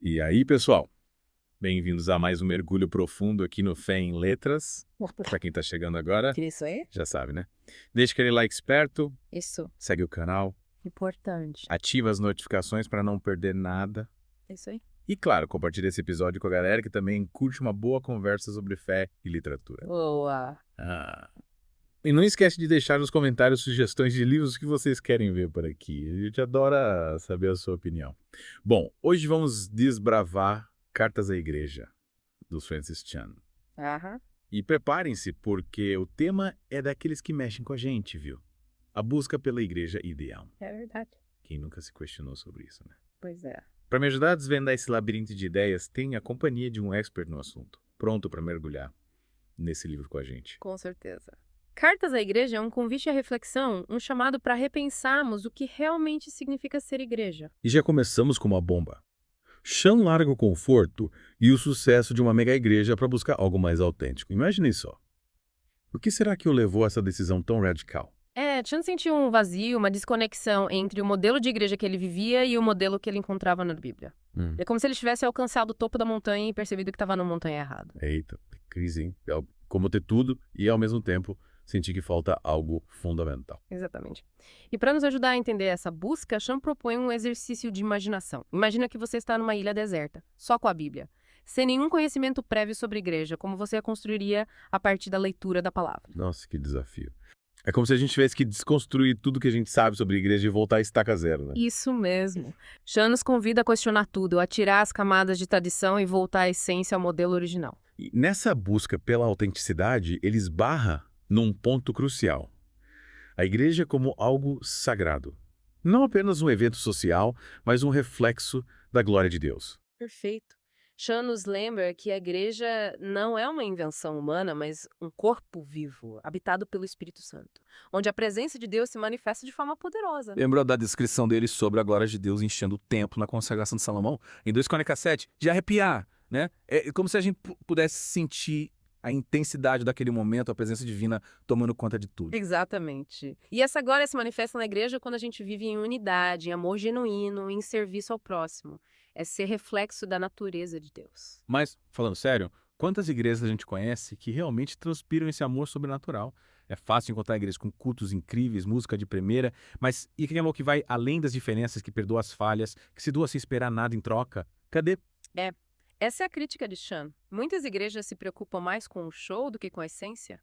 E aí, pessoal? Bem-vindos a mais um mergulho profundo aqui no Fé em Letras. Para quem tá chegando agora, Isso aí? já sabe, né? Deixa aquele like esperto, Isso. segue o canal, Importante. ativa as notificações para não perder nada. Isso aí. E, claro, compartilha esse episódio com a galera que também curte uma boa conversa sobre fé e literatura. Boa. E não esquece de deixar nos comentários sugestões de livros que vocês querem ver por aqui. A gente adora saber a sua opinião. Bom, hoje vamos desbravar Cartas à Igreja, do Francis Chan. Aham. E preparem-se, porque o tema é daqueles que mexem com a gente, viu? A busca pela igreja ideal. É verdade. Quem nunca se questionou sobre isso, né? Pois é. Para me ajudar a desvendar esse labirinto de ideias, tenho a companhia de um expert no assunto, pronto para mergulhar nesse livro com a gente. Com certeza. Cartas à Igreja é um convite à reflexão, um chamado para repensarmos o que realmente significa ser igreja. E já começamos com uma bomba. Chan larga o conforto e o sucesso de uma mega igreja para buscar algo mais autêntico. Imaginem só. O que será que o levou a essa decisão tão radical? Chan sentiu um vazio, uma desconexão entre o modelo de igreja que ele vivia e o modelo que ele encontrava na Bíblia. É como se ele tivesse alcançado o topo da montanha e percebido que estava na montanha errada. Eita, crise, hein? É como ter tudo e, ao mesmo tempo, sentir que falta algo fundamental. Exatamente. E para nos ajudar a entender essa busca, Chan propõe um exercício de imaginação. Imagina que você está numa ilha deserta, só com a Bíblia, sem nenhum conhecimento prévio sobre a igreja, como você a construiria a partir da leitura da palavra. Nossa, que desafio. É como se a gente tivesse que desconstruir tudo que a gente sabe sobre a igreja e voltar a estaca zero, né? Isso mesmo. Chan nos convida a questionar tudo, a tirar as camadas de tradição e voltar à essência ao modelo original. E nessa busca pela autenticidade, ele esbarra num ponto crucial. A igreja como algo sagrado. Não apenas um evento social, mas um reflexo da glória de Deus. Perfeito. Chan nos lembra que a igreja não é uma invenção humana, mas um corpo vivo, habitado pelo Espírito Santo, onde a presença de Deus se manifesta de forma poderosa. Lembra da descrição dele sobre a glória de Deus enchendo o templo na consagração de Salomão? Em 2 Crônicas 7, de arrepiar, né? É como se a gente pudesse sentir a intensidade daquele momento, a presença divina tomando conta de tudo. Exatamente. E essa glória se manifesta na igreja quando a gente vive em unidade, em amor genuíno, em serviço ao próximo. É ser reflexo da natureza de Deus. Mas, falando sério, quantas igrejas a gente conhece que realmente transpiram esse amor sobrenatural? É fácil encontrar igrejas com cultos incríveis, música de primeira, mas e aquele amor que vai além das diferenças, que perdoa as falhas, que se doa sem esperar nada em troca? Cadê? Essa é a crítica de Chan. Muitas igrejas se preocupam mais com o show do que com a essência.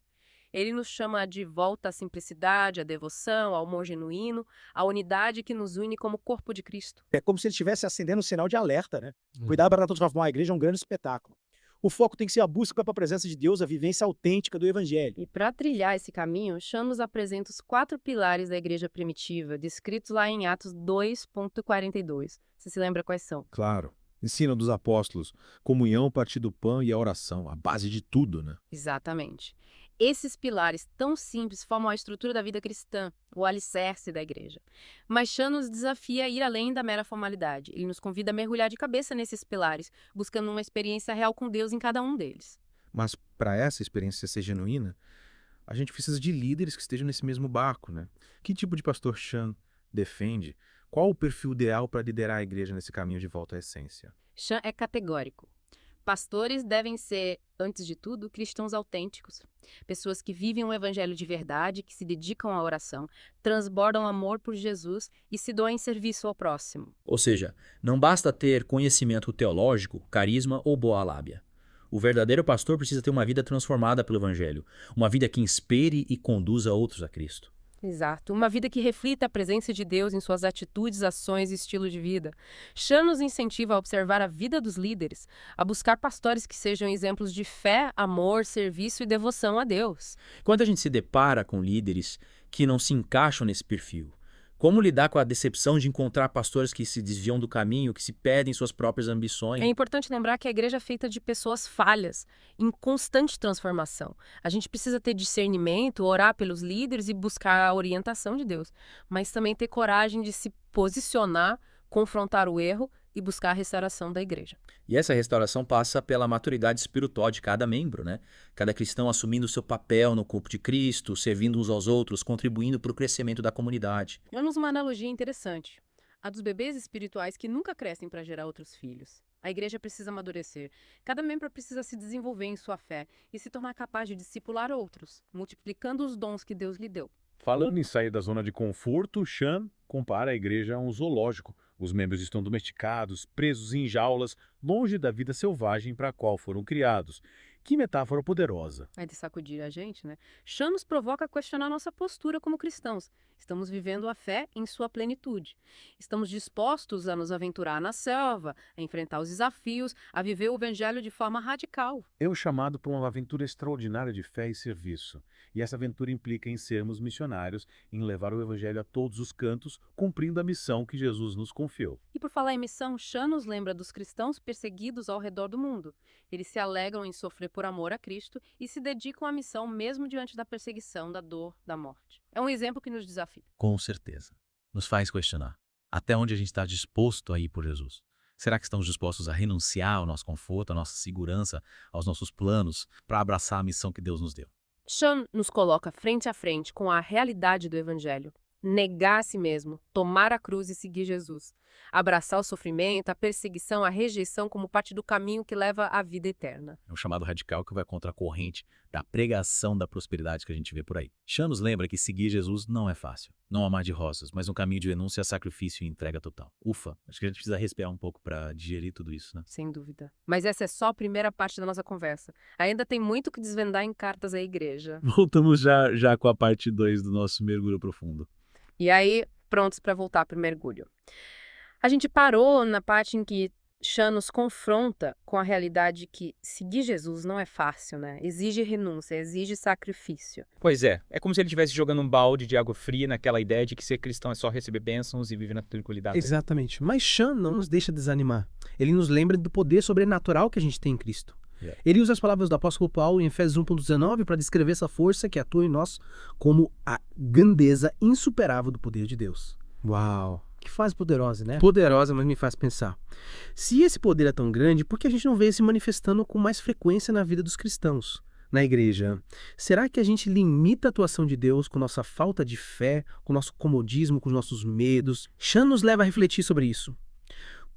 Ele nos chama de volta à simplicidade, à devoção, ao amor genuíno, à unidade que nos une como corpo de Cristo. É como se ele estivesse acendendo um sinal de alerta, né? Cuidado para não transformar a igreja em um grande espetáculo. O foco tem que ser a busca pela presença de Deus, a vivência autêntica do Evangelho. E para trilhar esse caminho, Chan nos apresenta os 4 pilares da igreja primitiva, descritos lá em Atos 2:42. Você se lembra quais são? Claro. Ensino dos apóstolos, comunhão, partir do pão e a oração, a base de tudo, né? Exatamente. Esses pilares tão simples formam a estrutura da vida cristã, o alicerce da igreja. Mas Chan nos desafia a ir além da mera formalidade. Ele nos convida a mergulhar de cabeça nesses pilares, buscando uma experiência real com Deus em cada um deles. Mas para essa experiência ser genuína, a gente precisa de líderes que estejam nesse mesmo barco, né? Que tipo de pastor Chan defende? Qual o perfil ideal para liderar a igreja nesse caminho de volta à essência? Chan é categórico. Pastores devem ser, antes de tudo, cristãos autênticos. Pessoas que vivem um evangelho de verdade, que se dedicam à oração, transbordam amor por Jesus e se doam em serviço ao próximo. Ou seja, não basta ter conhecimento teológico, carisma ou boa lábia. O verdadeiro pastor precisa ter uma vida transformada pelo Evangelho, uma vida que inspire e conduza outros a Cristo. Exato. Uma vida que reflita a presença de Deus em suas atitudes, ações e estilo de vida. Chan nos incentiva a observar a vida dos líderes, a buscar pastores que sejam exemplos de fé, amor, serviço e devoção a Deus. Quando a gente se depara com líderes que não se encaixam nesse perfil, como lidar com a decepção de encontrar pastores que se desviam do caminho, que se perdem suas próprias ambições? É importante lembrar que a igreja é feita de pessoas falhas, em constante transformação. A gente precisa ter discernimento, orar pelos líderes e buscar a orientação de Deus, mas também ter coragem de se posicionar, confrontar o erro e buscar a restauração da igreja. E essa restauração passa pela maturidade espiritual de cada membro, né? Cada cristão assumindo o seu papel no corpo de Cristo, servindo uns aos outros, contribuindo para o crescimento da comunidade. Vamos uma analogia interessante. A dos bebês espirituais que nunca crescem para gerar outros filhos. A igreja precisa amadurecer. Cada membro precisa se desenvolver em sua fé e se tornar capaz de discipular outros, multiplicando os dons que Deus lhe deu. Falando em sair da zona de conforto, Chan compara a igreja a um zoológico. Os membros estão domesticados, presos em jaulas, longe da vida selvagem para a qual foram criados. Que metáfora poderosa! É de sacudir a gente, né? Chan nos provoca a questionar nossa postura como cristãos. Estamos vivendo a fé em sua plenitude. Estamos dispostos a nos aventurar na selva, a enfrentar os desafios, a viver o evangelho de forma radical. É o chamado para uma aventura extraordinária de fé e serviço. E essa aventura implica em sermos missionários, em levar o evangelho a todos os cantos, cumprindo a missão que Jesus nos confiou. E por falar em missão, Chan nos lembra dos cristãos perseguidos ao redor do mundo. Eles se alegram em sofrer por amor a Cristo e se dedicam à missão mesmo diante da perseguição, da dor, da morte. É um exemplo que nos desafia. Com certeza. Nos faz questionar. Até onde a gente está disposto a ir por Jesus? Será que estamos dispostos a renunciar ao nosso conforto, à nossa segurança, aos nossos planos, para abraçar a missão que Deus nos deu? Chan nos coloca frente a frente com a realidade do evangelho. Negar a si mesmo, tomar a cruz e seguir Jesus. Abraçar o sofrimento, a perseguição, a rejeição como parte do caminho que leva à vida eterna. É um chamado radical que vai contra a corrente da pregação da prosperidade que a gente vê por aí. Chan nos lembra que seguir Jesus não é fácil. Não há mar de rosas, mas um caminho de renúncia, sacrifício e entrega total. Ufa, acho que a gente precisa respirar um pouco para digerir tudo isso, né? Sem dúvida. Mas essa é só a primeira parte da nossa conversa. Ainda tem muito que desvendar em Cartas à Igreja. Voltamos já com a parte 2 do nosso mergulho profundo. E aí, prontos para voltar para o mergulho. A gente parou na parte em que Chan nos confronta com a realidade que seguir Jesus não é fácil, né? Exige renúncia, exige sacrifício. Pois é como se ele estivesse jogando um balde de água fria naquela ideia de que ser cristão é só receber bênçãos e viver na tranquilidade. Exatamente. Mas Chan não nos deixa desanimar. Ele nos lembra do poder sobrenatural que a gente tem em Cristo. Ele usa as palavras do apóstolo Paulo em Efésios 1:19 para descrever essa força que atua em nós como a grandeza insuperável do poder de Deus. Uau! Que frase poderosa, né? Poderosa, mas me faz pensar. Se esse poder é tão grande, por que a gente não vê se manifestando com mais frequência na vida dos cristãos, na igreja? Será que a gente limita a atuação de Deus com nossa falta de fé, com nosso comodismo, com os nossos medos? Chan nos leva a refletir sobre isso.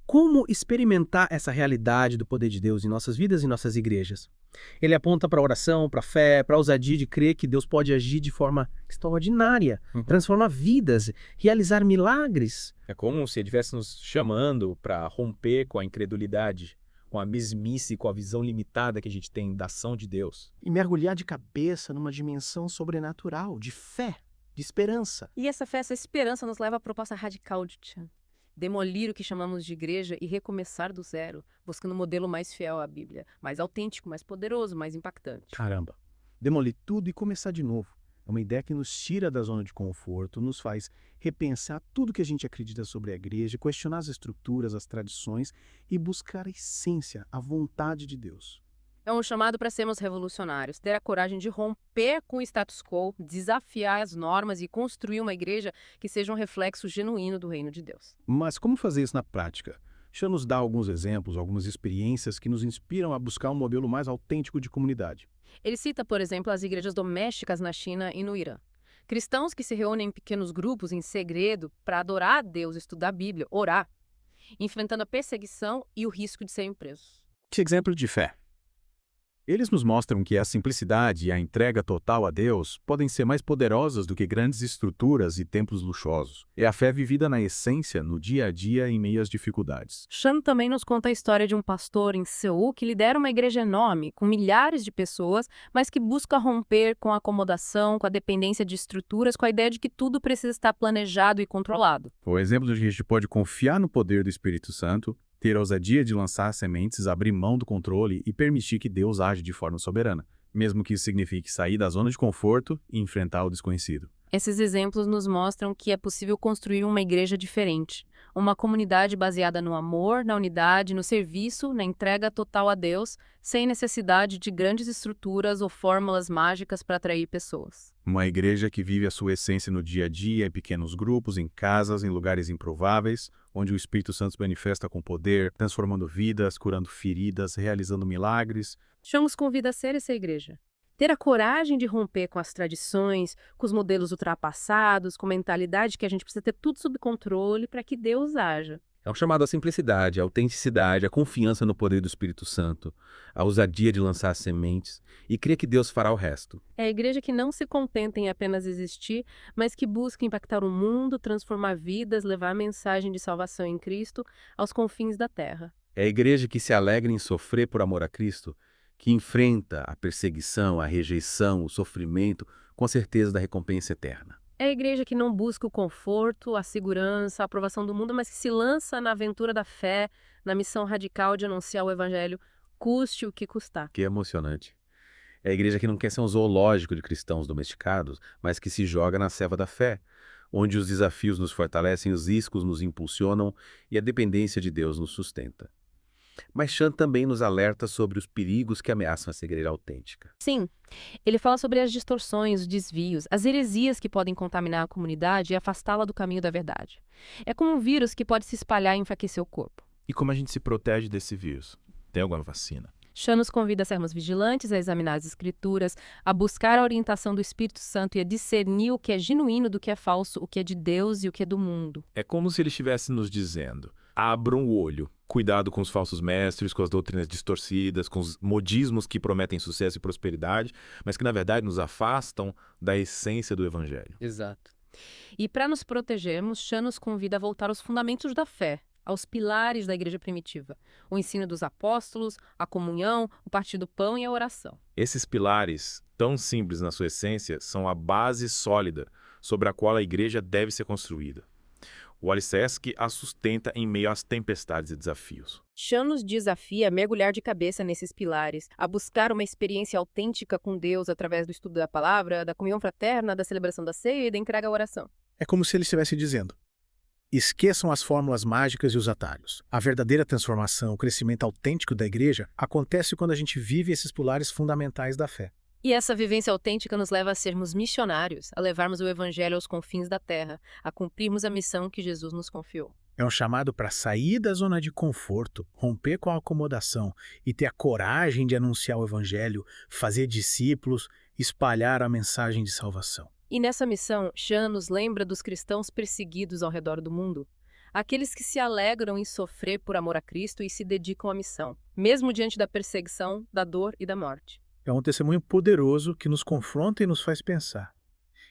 Como experimentar essa realidade do poder de Deus em nossas vidas e nossas igrejas? Ele aponta para a oração, para a fé, para a ousadia de crer que Deus pode agir de forma extraordinária, transformar vidas, realizar milagres. É como se ele estivesse nos chamando para romper com a incredulidade, com a mesmice, com a visão limitada que a gente tem da ação de Deus. E mergulhar de cabeça numa dimensão sobrenatural, de fé, de esperança. E essa fé, essa esperança nos leva à proposta radical de Chan. Demolir o que chamamos de igreja e recomeçar do zero, buscando um modelo mais fiel à Bíblia, mais autêntico, mais poderoso, mais impactante. Caramba, demolir tudo e começar de novo. É uma ideia que nos tira da zona de conforto, nos faz repensar tudo que a gente acredita sobre a igreja, questionar as estruturas, as tradições e buscar a essência, a vontade de Deus. É um chamado para sermos revolucionários, ter a coragem de romper com o status quo, desafiar as normas e construir uma igreja que seja um reflexo genuíno do reino de Deus. Mas como fazer isso na prática? Deixa eu nos dar alguns exemplos, algumas experiências que nos inspiram a buscar um modelo mais autêntico de comunidade. Ele cita, por exemplo, as igrejas domésticas na China e no Irã. Cristãos que se reúnem em pequenos grupos, em segredo, para adorar a Deus, estudar a Bíblia, orar, enfrentando a perseguição e o risco de serem presos. Que exemplo de fé! Eles nos mostram que a simplicidade e a entrega total a Deus podem ser mais poderosas do que grandes estruturas e templos luxuosos. É a fé vivida na essência, no dia a dia, em meio às dificuldades. Chan também nos conta a história de um pastor em Seul que lidera uma igreja enorme, com milhares de pessoas, mas que busca romper com a acomodação, com a dependência de estruturas, com a ideia de que tudo precisa estar planejado e controlado. O exemplo de que a gente pode confiar no poder do Espírito Santo, ter a ousadia de lançar sementes, abrir mão do controle e permitir que Deus age de forma soberana, mesmo que isso signifique sair da zona de conforto e enfrentar o desconhecido. Esses exemplos nos mostram que é possível construir uma igreja diferente, uma comunidade baseada no amor, na unidade, no serviço, na entrega total a Deus, sem necessidade de grandes estruturas ou fórmulas mágicas para atrair pessoas. Uma igreja que vive a sua essência no dia a dia, em pequenos grupos, em casas, em lugares improváveis, onde o Espírito Santo se manifesta com poder, transformando vidas, curando feridas, realizando milagres. Chan nos convida a ser essa igreja. Ter a coragem de romper com as tradições, com os modelos ultrapassados, com a mentalidade que a gente precisa ter tudo sob controle para que Deus haja. É um chamado à simplicidade, à autenticidade, à confiança no poder do Espírito Santo, à ousadia de lançar as sementes e crer que Deus fará o resto. É a igreja que não se contenta em apenas existir, mas que busca impactar o mundo, transformar vidas, levar a mensagem de salvação em Cristo aos confins da terra. É a igreja que se alegra em sofrer por amor a Cristo, que enfrenta a perseguição, a rejeição, o sofrimento, com a certeza da recompensa eterna. É a igreja que não busca o conforto, a segurança, a aprovação do mundo, mas que se lança na aventura da fé, na missão radical de anunciar o evangelho, custe o que custar. Que emocionante. É a igreja que não quer ser um zoológico de cristãos domesticados, mas que se joga na selva da fé, onde os desafios nos fortalecem, os riscos nos impulsionam e a dependência de Deus nos sustenta. Mas Chan também nos alerta sobre os perigos que ameaçam essa igreja autêntica. Sim, ele fala sobre as distorções, os desvios, as heresias que podem contaminar a comunidade e afastá-la do caminho da verdade. É como um vírus que pode se espalhar e enfraquecer o corpo. E como a gente se protege desse vírus? Tem alguma vacina? Chan nos convida a sermos vigilantes, a examinar as escrituras, a buscar a orientação do Espírito Santo e a discernir o que é genuíno do que é falso, o que é de Deus e o que é do mundo. É como se ele estivesse nos dizendo: abram o olho, cuidado com os falsos mestres, com as doutrinas distorcidas, com os modismos que prometem sucesso e prosperidade, mas que na verdade nos afastam da essência do evangelho. Exato. E para nos protegermos, Chan nos convida a voltar aos fundamentos da fé, aos pilares da igreja primitiva, o ensino dos apóstolos, a comunhão, o partir do pão e a oração. Esses pilares, tão simples na sua essência, são a base sólida sobre a qual a igreja deve ser construída. O alicerce que a sustenta em meio às tempestades e desafios. Chan nos desafia a mergulhar de cabeça nesses pilares, a buscar uma experiência autêntica com Deus através do estudo da palavra, da comunhão fraterna, da celebração da ceia e da entrega à oração. É como se ele estivesse dizendo: esqueçam as fórmulas mágicas e os atalhos. A verdadeira transformação, o crescimento autêntico da igreja, acontece quando a gente vive esses pilares fundamentais da fé. E essa vivência autêntica nos leva a sermos missionários, a levarmos o evangelho aos confins da terra, a cumprirmos a missão que Jesus nos confiou. É um chamado para sair da zona de conforto, romper com a acomodação e ter a coragem de anunciar o evangelho, fazer discípulos, espalhar a mensagem de salvação. E nessa missão, Chan nos lembra dos cristãos perseguidos ao redor do mundo, aqueles que se alegram em sofrer por amor a Cristo e se dedicam à missão, mesmo diante da perseguição, da dor e da morte. É um testemunho poderoso que nos confronta e nos faz pensar.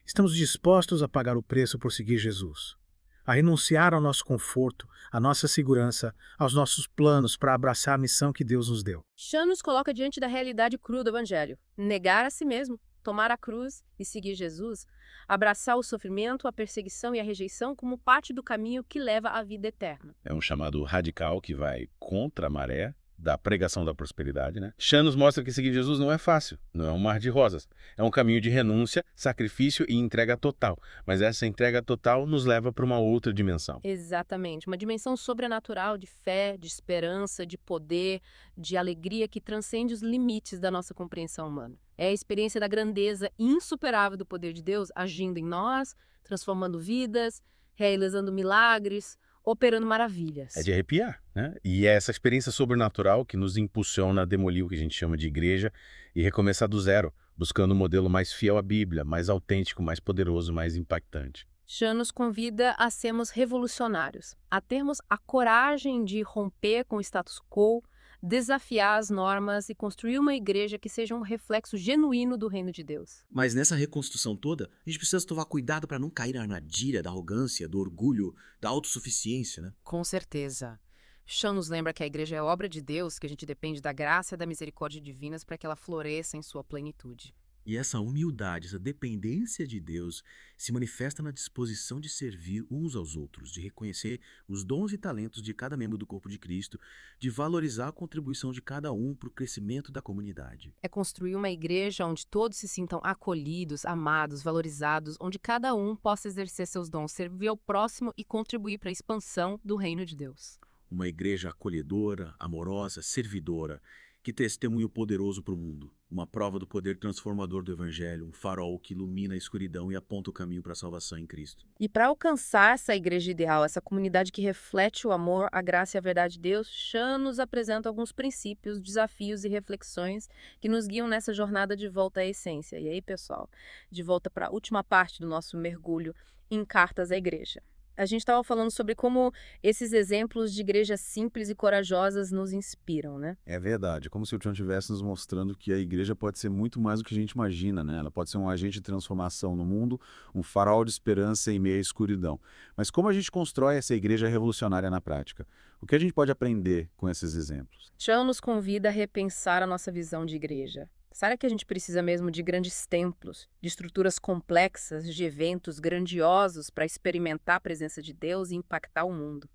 Estamos dispostos a pagar o preço por seguir Jesus, a renunciar ao nosso conforto, à nossa segurança, aos nossos planos para abraçar a missão que Deus nos deu. Chan nos coloca diante da realidade crua do evangelho, negar a si mesmo, tomar a cruz e seguir Jesus, abraçar o sofrimento, a perseguição e a rejeição como parte do caminho que leva à vida eterna. É um chamado radical que vai contra a maré da pregação da prosperidade, né? Chan nos mostra que seguir Jesus não é fácil, não é um mar de rosas. É um caminho de renúncia, sacrifício e entrega total. Mas essa entrega total nos leva para uma outra dimensão. Exatamente, uma dimensão sobrenatural de fé, de esperança, de poder, de alegria que transcende os limites da nossa compreensão humana. É a experiência da grandeza insuperável do poder de Deus agindo em nós, transformando vidas, realizando milagres, operando maravilhas. É de arrepiar, né? E é essa experiência sobrenatural que nos impulsiona a demolir o que a gente chama de igreja e recomeçar do zero, buscando um modelo mais fiel à Bíblia, mais autêntico, mais poderoso, mais impactante. Chan nos convida a sermos revolucionários, a termos a coragem de romper com o status quo, desafiar as normas e construir uma igreja que seja um reflexo genuíno do reino de Deus. Mas nessa reconstrução toda, a gente precisa tomar cuidado para não cair na armadilha da arrogância, do orgulho, da autossuficiência, né? Com certeza. Chan nos lembra que a igreja é obra de Deus, que a gente depende da graça e da misericórdia divinas para que ela floresça em sua plenitude. E essa humildade, essa dependência de Deus se manifesta na disposição de servir uns aos outros, de reconhecer os dons e talentos de cada membro do corpo de Cristo, de valorizar a contribuição de cada um para o crescimento da comunidade. É construir uma igreja onde todos se sintam acolhidos, amados, valorizados, onde cada um possa exercer seus dons, servir ao próximo e contribuir para a expansão do reino de Deus. Uma igreja acolhedora, amorosa, servidora, que testemunho poderoso para o mundo. Uma prova do poder transformador do Evangelho, um farol que ilumina a escuridão e aponta o caminho para a salvação em Cristo. E para alcançar essa igreja ideal, essa comunidade que reflete o amor, a graça e a verdade de Deus, Chan nos apresenta alguns princípios, desafios e reflexões que nos guiam nessa jornada de volta à essência. E aí, pessoal, de volta para a última parte do nosso mergulho em Cartas à Igreja. A gente estava falando sobre como esses exemplos de igrejas simples e corajosas nos inspiram, né? É verdade, é como se o John estivesse nos mostrando que a igreja pode ser muito mais do que a gente imagina, né? Ela pode ser um agente de transformação no mundo, um farol de esperança em meio à escuridão. Mas como a gente constrói essa igreja revolucionária na prática? O que a gente pode aprender com esses exemplos? Chan nos convida a repensar a nossa visão de igreja. Será que a gente precisa mesmo de grandes templos, de estruturas complexas, de eventos grandiosos para experimentar a presença de Deus e impactar o mundo?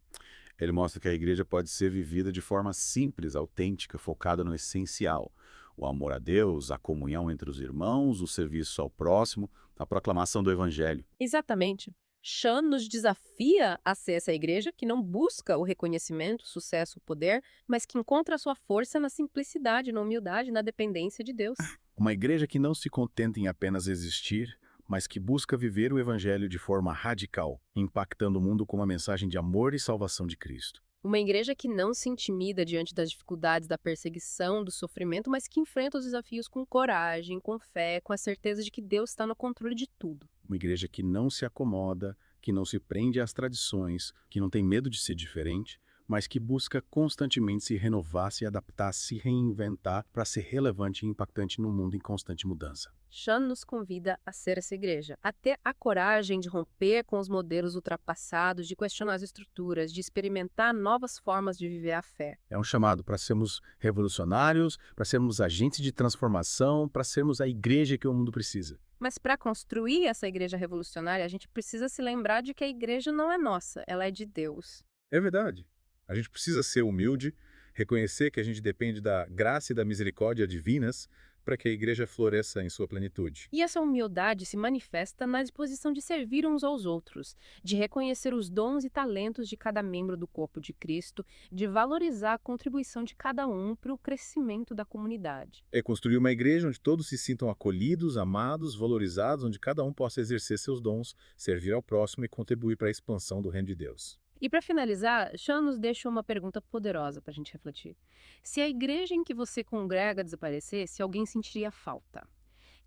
Ele mostra que a igreja pode ser vivida de forma simples, autêntica, focada no essencial. O amor a Deus, a comunhão entre os irmãos, o serviço ao próximo, a proclamação do evangelho. Exatamente. Chan nos desafia a ser essa igreja que não busca o reconhecimento, o sucesso, o poder, mas que encontra a sua força na simplicidade, na humildade, na dependência de Deus. Uma igreja que não se contenta em apenas existir, mas que busca viver o evangelho de forma radical, impactando o mundo com uma mensagem de amor e salvação de Cristo. Uma igreja que não se intimida diante das dificuldades, da perseguição, do sofrimento, mas que enfrenta os desafios com coragem, com fé, com a certeza de que Deus está no controle de tudo. Uma igreja que não se acomoda, que não se prende às tradições, que não tem medo de ser diferente, mas que busca constantemente se renovar, se adaptar, se reinventar para ser relevante e impactante num mundo em constante mudança. Chan nos convida a ser essa igreja, a ter a coragem de romper com os modelos ultrapassados, de questionar as estruturas, de experimentar novas formas de viver a fé. É um chamado para sermos revolucionários, para sermos agentes de transformação, para sermos a igreja que o mundo precisa. Mas para construir essa igreja revolucionária, a gente precisa se lembrar de que a igreja não é nossa, ela é de Deus. É verdade. A gente precisa ser humilde, reconhecer que a gente depende da graça e da misericórdia divinas para que a igreja floresça em sua plenitude. E essa humildade se manifesta na disposição de servir uns aos outros, de reconhecer os dons e talentos de cada membro do corpo de Cristo, de valorizar a contribuição de cada um para o crescimento da comunidade. É construir uma igreja onde todos se sintam acolhidos, amados, valorizados, onde cada um possa exercer seus dons, servir ao próximo e contribuir para a expansão do reino de Deus. E para finalizar, Chan nos deixa uma pergunta poderosa para a gente refletir. Se a igreja em que você congrega desaparecesse, alguém sentiria falta?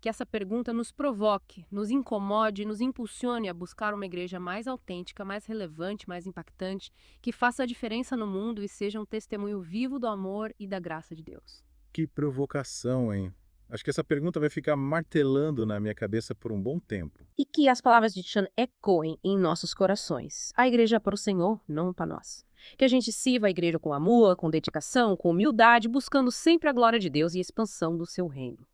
Que essa pergunta nos provoque, nos incomode e nos impulsione a buscar uma igreja mais autêntica, mais relevante, mais impactante, que faça a diferença no mundo e seja um testemunho vivo do amor e da graça de Deus. Que provocação, hein? Acho que essa pergunta vai ficar martelando na minha cabeça por um bom tempo. E que as palavras de Chan ecoem em nossos corações. A igreja é para o Senhor, não para nós. Que a gente sirva a igreja com amor, com dedicação, com humildade, buscando sempre a glória de Deus e a expansão do seu reino.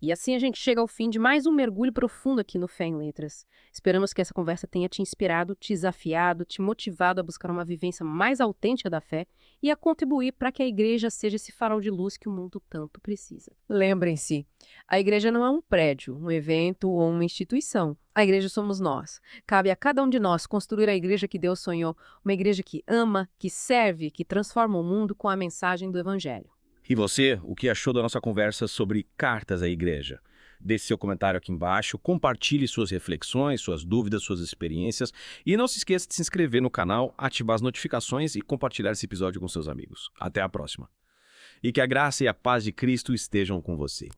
E assim a gente chega ao fim de mais um mergulho profundo aqui no Fé em Letras. Esperamos que essa conversa tenha te inspirado, te desafiado, te motivado a buscar uma vivência mais autêntica da fé e a contribuir para que a igreja seja esse farol de luz que o mundo tanto precisa. Lembrem-se, a igreja não é um prédio, um evento ou uma instituição. A igreja somos nós. Cabe a cada um de nós construir a igreja que Deus sonhou, uma igreja que ama, que serve, que transforma o mundo com a mensagem do Evangelho. E você, o que achou da nossa conversa sobre cartas à igreja? Deixe seu comentário aqui embaixo, compartilhe suas reflexões, suas dúvidas, suas experiências e não se esqueça de se inscrever no canal, ativar as notificações e compartilhar esse episódio com seus amigos. Até a próxima. E que a graça e a paz de Cristo estejam com você.